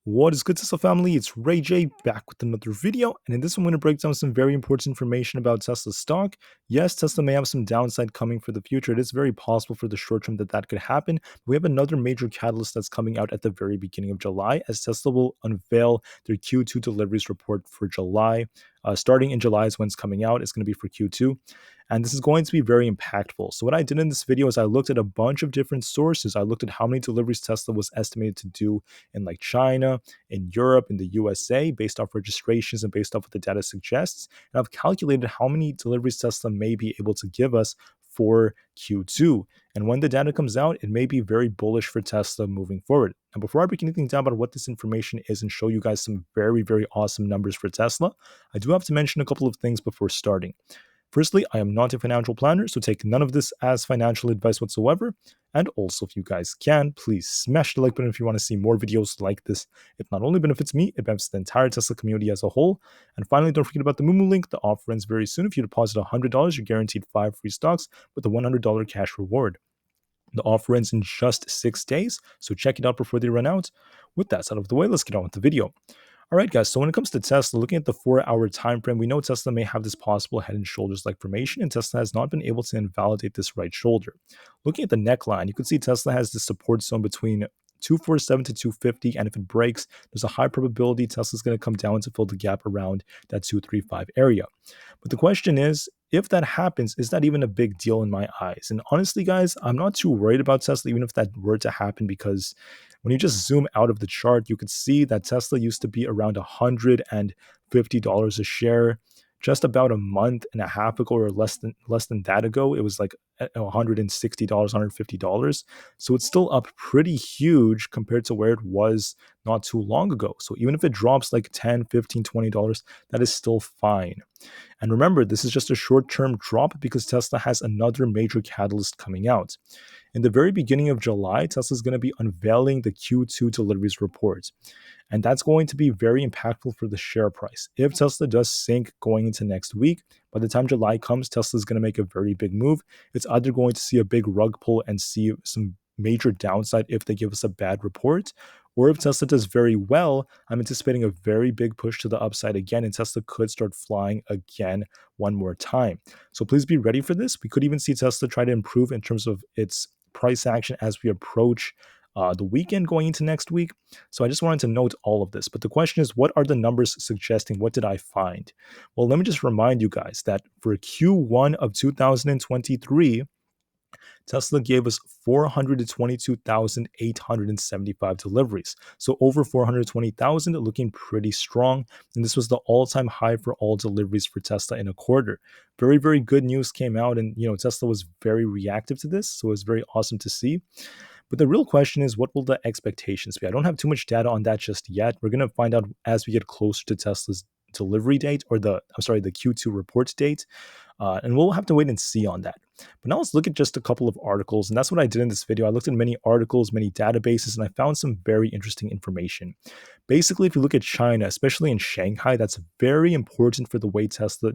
What is good, Tesla family? It's Ray J back with another video, and in this one, I'm going to break down some very important information about Tesla stock. Yes, Tesla may have some downside coming for the future. It is very possible for the short term that that could happen. We have another major catalyst that's coming out at the very beginning of July, as Tesla will unveil their Q2 deliveries report for July. Starting in July is when it's coming out. It's going to be for Q2. And this is going to be very impactful. So what I did in this video is I looked at a bunch of different sources. I looked at how many deliveries Tesla was estimated to do in like China, in Europe, in the USA, based off registrations and based off what the data suggests. And I've calculated how many deliveries Tesla may be able to give us for Q2. And when the data comes out, it may be very bullish for Tesla moving forward. Now, before I break anything down about what this information is and show you guys some very, very awesome numbers for Tesla, I do have to mention a couple of things before starting. Firstly, I am not a financial planner, so take none of this as financial advice whatsoever. And also, if you guys can, please smash the like button if you want to see more videos like this. It not only benefits me, it benefits the entire Tesla community as a whole. And finally, don't forget about the Moomoo link. The offer ends very soon. If you deposit $100, you're guaranteed 5 free stocks with a $100 cash reward. The offer ends in just 6 days, so check it out before they run out. With that out of the way, let's get on with the video. All right, guys, so when it comes to Tesla, looking at the 4-hour time frame, we know Tesla may have this possible head and shoulders-like formation, and Tesla has not been able to invalidate this right shoulder. Looking at the neckline, you can see Tesla has this support zone between 247 to 250, and if it breaks, there's a high probability Tesla's going to come down to fill the gap around that 235 area. But the question is, if that happens, is that even a big deal in my eyes? And honestly, guys, I'm not too worried about Tesla, even if that were to happen, because when you just zoom out of the chart, you could see that Tesla used to be around $150 a share just about a month and a half ago, or less than that ago. It was like $160, $150. So it's still up pretty huge compared to where it was not too long ago. So even if it drops like $10, $15, $20, that is still fine. And remember, this is just a short-term drop because Tesla has another major catalyst coming out. In the very beginning of July, Tesla is going to be unveiling the Q2 deliveries report. And that's going to be very impactful for the share price. If Tesla does sink going into next week, by the time July comes, Tesla is going to make a very big move. It's either going to see a big rug pull and see some major downside if they give us a bad report, or if Tesla does very well, I'm anticipating a very big push to the upside again, and Tesla could start flying again one more time. So please be ready for this. We could even see Tesla try to improve in terms of its price action as we approach the weekend going into next week. So I just wanted to note all of this. But the question is, what are the numbers suggesting? What did I find? Well, let me just remind you guys that for Q1 of 2023, Tesla gave us 422,875 deliveries. So over 420,000, looking pretty strong. And this was the all-time high for all deliveries for Tesla in a quarter. Very, very good news came out, and Tesla was very reactive to this. So it was very awesome to see. But the real question is, what will the expectations be? I don't have too much data on that just yet. We're going to find out as we get closer to Tesla's delivery date, or the Q2 report date. And we'll have to wait and see on that. But now let's look at just a couple of articles. And that's what I did in this video. I looked at many articles, many databases, and I found some very interesting information. Basically, if you look at China, especially in Shanghai, that's very important for the way Tesla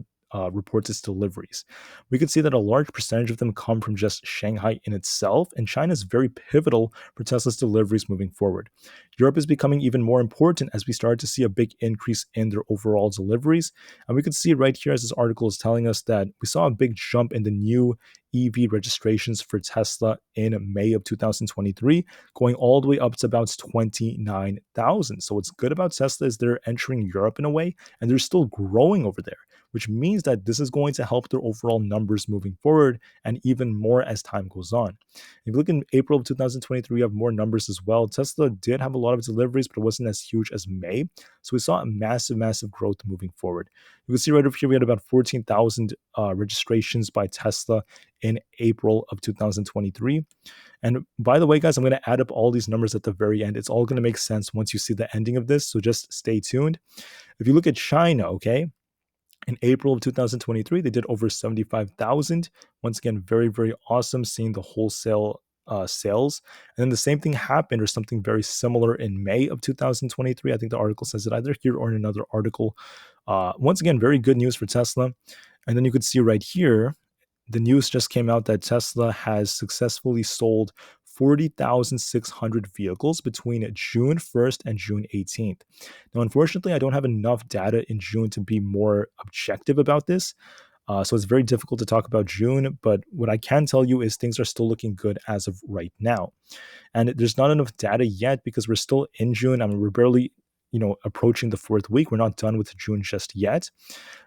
reports its deliveries. We could see that a large percentage of them come from just Shanghai in itself, and China is very pivotal for Tesla's deliveries moving forward. Europe is becoming even more important as we start to see a big increase in their overall deliveries. And we could see right here, as this article is telling us, that we saw a big jump in the new EV registrations for Tesla in May of 2023, going all the way up to about 29,000. So what's good about Tesla is they're entering Europe in a way, and they're still growing over there, which means that this is going to help their overall numbers moving forward, and even more as time goes on. If you look in April of 2023, we have more numbers as well. Tesla did have a lot of deliveries, but it wasn't as huge as May. So we saw a massive, massive growth moving forward. You can see right over here, we had about 14,000 registrations by Tesla in April of 2023. And by the way, guys, I'm going to add up all these numbers at the very end. It's all going to make sense once you see the ending of this, so just stay tuned. If you look at China, okay, in April of 2023, they did over 75,000. Once again, very, very awesome seeing the wholesale sales. And then the same thing happened, or something very similar, in May of 2023. I think the article says it either here or in another article. Once again, very good news for Tesla. And then you could see right here, the news just came out that Tesla has successfully sold 40,600 vehicles between June 1st and June 18th. Now, unfortunately, I don't have enough data in June to be more objective about this. So it's very difficult to talk about June, but what I can tell you is things are still looking good as of right now. And there's not enough data yet because we're still in June. I mean, we're barely, approaching the fourth week. We're not done with June just yet.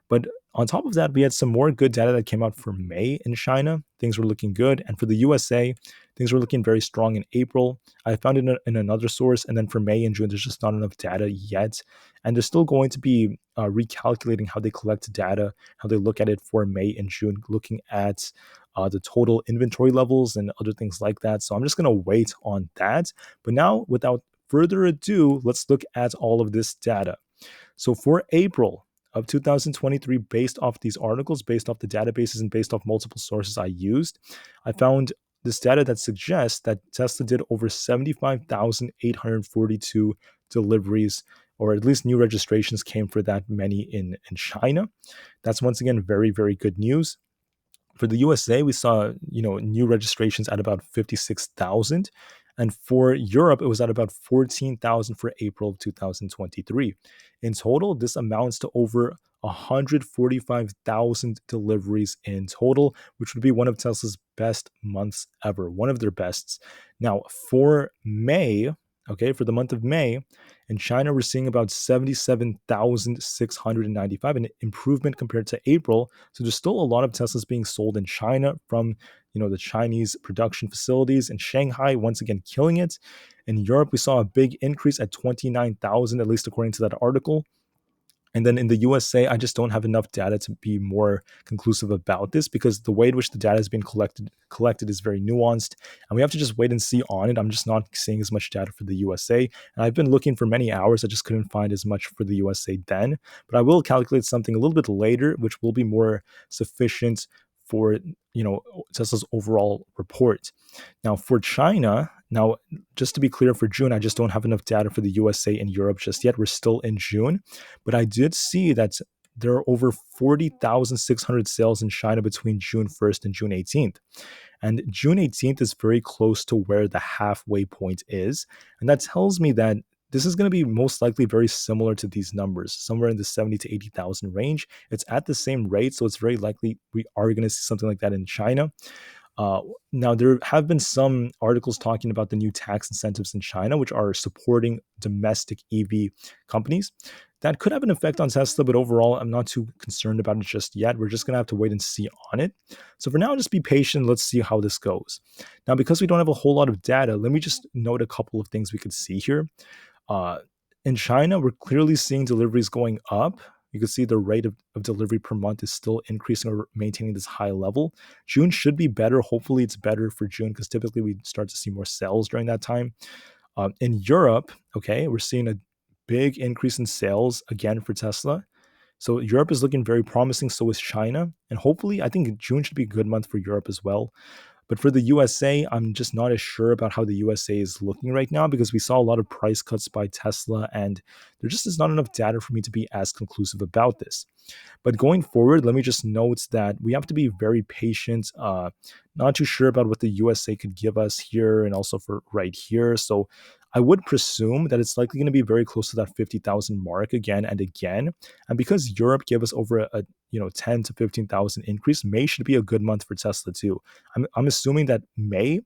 But on top of that, we had some more good data that came out for May in China. Things were looking good. And for the USA, things were looking very strong in April. I found it in another source. And then for May and June, there's just not enough data yet. And they're still going to be recalculating how they collect data, how they look at it for May and June, looking at the total inventory levels and other things like that. So I'm just going to wait on that. But now, without further ado, let's look at all of this data. So for April of 2023, based off these articles, based off the databases, and based off multiple sources I used, I found this data that suggests that Tesla did over 75,842 deliveries, or at least new registrations came for that many in China. That's once again very, very good news. For the USA, we saw, new registrations at about 56,000. And for Europe, it was at about 14,000 for April of 2023. In total, this amounts to over 145,000 deliveries in total, which would be one of Tesla's best months ever, one of their bests. Now, for May, okay, for the month of May, in China, we're seeing about 77,695, an improvement compared to April. So there's still a lot of Teslas being sold in China from, the Chinese production facilities. In Shanghai, once again, killing it. In Europe, we saw a big increase at 29,000, at least according to that article. And then in the USA, I just don't have enough data to be more conclusive about this because the way in which the data has been collected is very nuanced, and we have to just wait and see on it. I'm just not seeing as much data for the USA, and I've been looking for many hours. I just couldn't find as much for the USA then, but I will calculate something a little bit later, which will be more sufficient for Tesla's overall report. Now for China, just to be clear, for June, I just don't have enough data for the USA and Europe just yet. We're still in June, but I did see that there are over 40,600 sales in China between June 1st and June 18th. And June 18th is very close to where the halfway point is. And that tells me that this is going to be most likely very similar to these numbers, somewhere in the 70 to 80,000 range. It's at the same rate, so it's very likely we are going to see something like that in China. Now, there have been some articles talking about the new tax incentives in China, which are supporting domestic EV companies. That could have an effect on Tesla, but overall, I'm not too concerned about it just yet. We're just going to have to wait and see on it. So for now, just be patient. Let's see how this goes. Now, because we don't have a whole lot of data, let me just note a couple of things we could see here. In China, we're clearly seeing deliveries going up. You can see the rate of delivery per month is still increasing or maintaining this high level. June should be better. Hopefully, it's better for June because typically we start to see more sales during that time. In Europe, okay, we're seeing a big increase in sales again for Tesla. So Europe is looking very promising. So is China. And hopefully, I think June should be a good month for Europe as well. But for the USA, I'm just not as sure about how the USA is looking right now because we saw a lot of price cuts by Tesla, and there just is not enough data for me to be as conclusive about this. But going forward, let me just note that we have to be very patient. Not too sure about what the USA could give us here and also for right here. So I would presume that it's likely going to be very close to that 50,000 mark again and again. And because Europe gave us over a 10 to 15,000 increase, May should be a good month for Tesla too. I'm assuming that May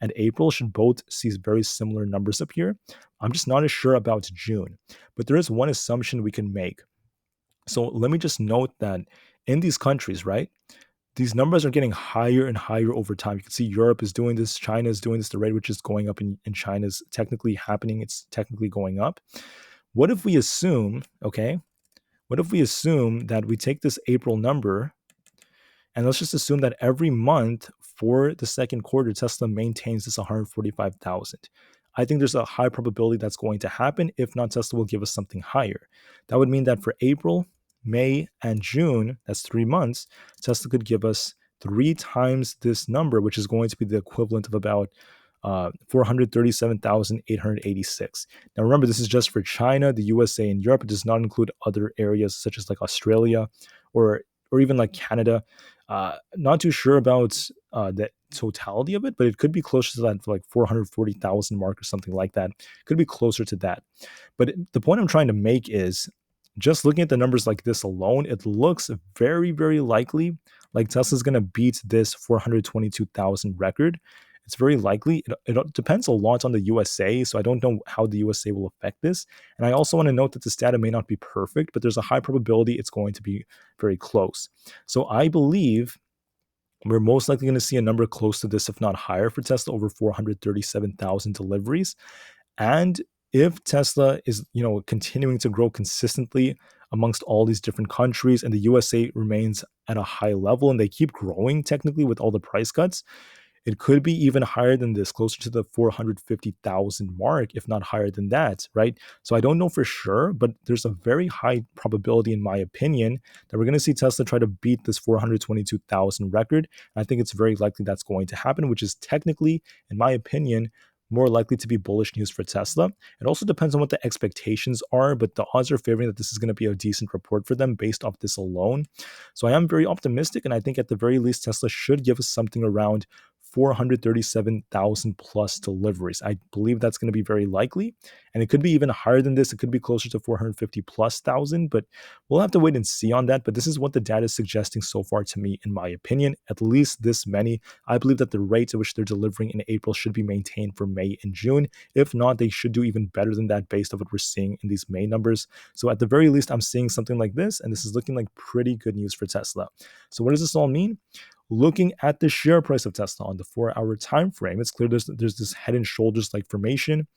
and April should both see very similar numbers up here. I'm just not as sure about June, but there is one assumption we can make. So let me just note that in these countries, right, these numbers are getting higher and higher over time. You can see Europe is doing this, China is doing this, the rate which is going up in China is technically happening, it's technically going up. What if we assume, okay, what if we assume that we take this April number and let's just assume that every month for the second quarter, Tesla maintains this 145,000. I think there's a high probability that's going to happen. If not, Tesla will give us something higher. That would mean that for April, May, and June, that's 3 months, Tesla could give us 3 times this number, which is going to be the equivalent of about 437,886. Now, remember, this is just for China, the USA, and Europe. It does not include other areas such as like Australia or even like Canada. Not too sure about the totality of it, but it could be closer to that like 440,000 mark or something like that. Could be closer to that. But the point I'm trying to make is just looking at the numbers like this alone, it looks very, very likely like Tesla's going to beat this 422,000 record. It's very likely. It depends a lot on the USA, so I don't know how the USA will affect this. And I also want to note that this data may not be perfect, but there's a high probability it's going to be very close. So I believe we're most likely going to see a number close to this, if not higher, for Tesla, over 437,000 deliveries. And if Tesla is, continuing to grow consistently amongst all these different countries, and the USA remains at a high level, and they keep growing technically with all the price cuts, it could be even higher than this, closer to the 450,000 mark, if not higher than that, right? So I don't know for sure, but there's a very high probability, in my opinion, that we're going to see Tesla try to beat this 422,000 record. And I think it's very likely that's going to happen, which is technically, in my opinion, more likely to be bullish news for Tesla. It also depends on what the expectations are, but the odds are favoring that this is going to be a decent report for them based off this alone. So I am very optimistic, and I think at the very least, Tesla should give us something around 437,000 plus deliveries. I believe that's going to be very likely, and it could be even higher than this. It could be closer to 450 plus thousand, but we'll have to wait and see on that. But this is what the data is suggesting so far to me, in my opinion, at least this many. I believe that the rate at which they're delivering in April should be maintained for May and June. If not, they should do even better than that based on what we're seeing in these May numbers. So at the very least, I'm seeing something like this, and this is looking like pretty good news for Tesla. So what does this all mean? Looking at the share price of Tesla on the 4-hour time frame, it's clear there's this head and shoulders like formation.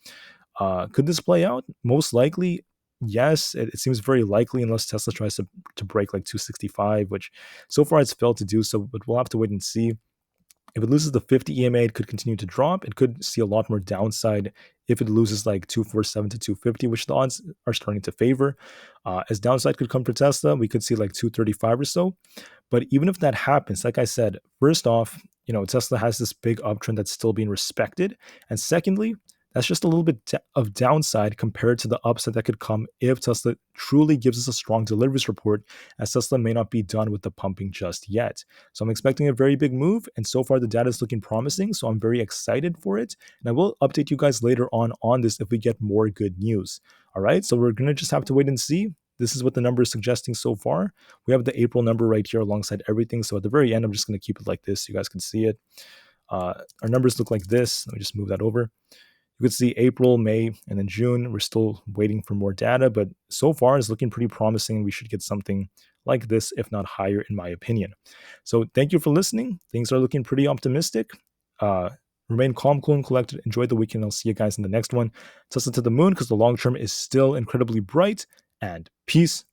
Could this play out? Most likely, yes. It seems very likely, unless Tesla tries to break like 265, which so far it's failed to do so, but we'll have to wait and see. If it loses the 50 EMA, it could continue to drop. It could see a lot more downside if it loses like 247 to 250, which the odds are starting to favor. As downside could come for Tesla, we could see like 235 or so. But even if that happens, like I said, first off, Tesla has this big uptrend that's still being respected. And secondly, that's just a little bit of downside compared to the upside that could come if Tesla truly gives us a strong deliveries report, as Tesla may not be done with the pumping just yet. So I'm expecting a very big move, and so far the data is looking promising, so I'm very excited for it. And I will update you guys later on this if we get more good news. All right, so we're going to just have to wait and see. This is what the number is suggesting so far. We have the April number right here alongside everything. So at the very end, I'm just going to keep it like this so you guys can see it. Our numbers look like this. Let me just move that over. You could see April, May, and then June. We're still waiting for more data, but so far it's looking pretty promising. We should get something like this, if not higher, in my opinion. So thank you for listening. Things are looking pretty optimistic. Remain calm, cool, and collected. Enjoy the weekend. I'll see you guys in the next one. Tesla to the moon, because the long term is still incredibly bright. And peace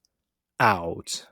out.